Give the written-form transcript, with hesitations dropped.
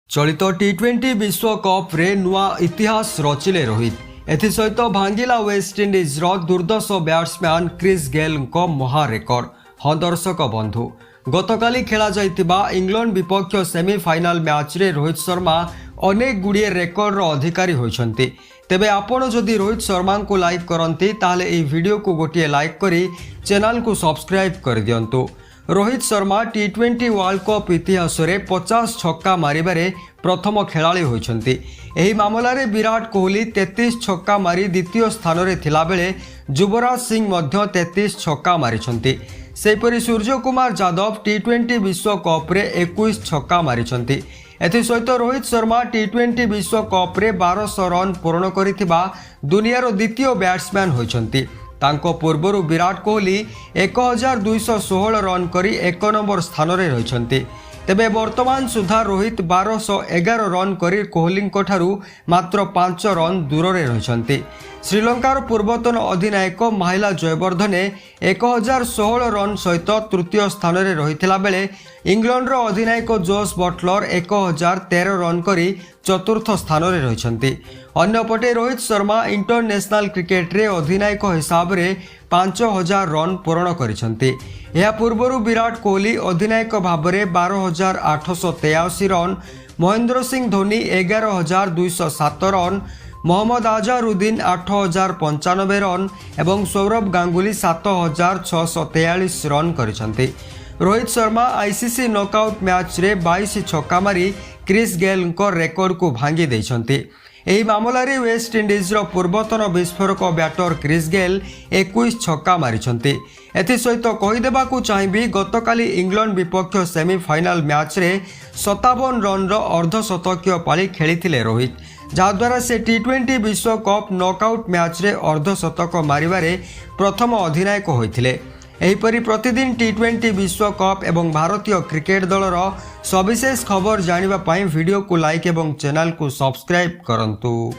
चलित टी20 विश्वकप रे नुआ इतिहास रचिले रोहित एसत भांगिला वेस्टइंडिज दुर्दश बैट्समैन क्रिस गेल महा रेकर्ड। हाँ दर्शक बंधु, गतकाली खेला जाइतिबा इंग्लैंड विपक्ष सेमीफाइनाल मैच रे रोहित शर्मा अनेक गुड़िए रेकर्ड अधिकारी होइछन्ति। तेबे आपण जदि रोहित शर्मा को लाइक करती ताले एई वीडियो को गोटे लाइक करी चैनल को सब्सक्राइब कर दियंतु। रोहित शर्मा टी20 वर्ल्ड कप इतिहास रे 50 छक्का मारिबारे प्रथम खेलाड़ी होइछन्ति। एही मामलारे विराट कोहली 33 छक्का मारी द्वितीय स्थान रे थिला बेले युवराज सिंह मध्य 33 छक्का मारिछन्ति। सेहीपरि सूर्य कुमार यादव टी20 विश्वकप रे 21 छक्का मारिछन्ति। एसत रोहित शर्मा टी20 विश्वकप रे 1200 रन पूर्ण करिथिबा दुनियार द्वितीय बैट्समैन होइछन्ति। तांको पूर्वरु विराट कोहली 1216 रन करी 1 नंबर स्थान रे रहिछन्ति। तेबे वर्तमान सुधा रोहित 1211 रन करी कोहली ठारू मात्र 5 रन दूर रे रहिछन्ति। श्रीलंकार पूर्वतन अधिनायक महिला जयवर्धने 1016 रन सहित तृतीय स्थान रे रहिथिला बेले इंग्लैंड रो अधिनायक जोस बटलर 1013 रन करी चतुर्थ स्थान रे रहिछन्ति। अन्यपटे रोहित शर्मा इंटरनेशनल क्रिकेट रे अधिनायक हिसाब रे 5000 रन पूर्ण करिछन्ति। या पूर्वरु विराट कोहली अधिनायक भाव में 12883 run, Mahendra Singh Dhoni 11207 run, Mohammad Azharuddin 8095 run एवं सौरभ गांगुली 7643 रन करिछन्ति। Rohit Sharma ICC knockout match रे 22 छक्का मारी क्रिस गेल रेकर्ड को भांगी दैछन्ति। एही मामलारे वेस्टइंडिज पूर्वतन विस्फोरक बैटर क्रिस गेल 21 छक्का मारिछन्ति। एसत कहीदेबाकू चाहिए गतकाली इंग्लैंड विपक्ष सेमीफाइनाल मैच रे 57 रन अर्धशतकीय पाली खेली रोहित, जहाद्वारा से टी20 विश्वकप नॉकआउट मैच रे अर्धशतक मारिबारे प्रथम अधिनायक होइथिले। एहीपरि प्रतिदिन टी20 विश्वकप एवं भारतीय क्रिकेट दलर सविशेष खबर जानिबा पाई वीडियो को लाइक एवं चैनल को सब्सक्राइब करंतु।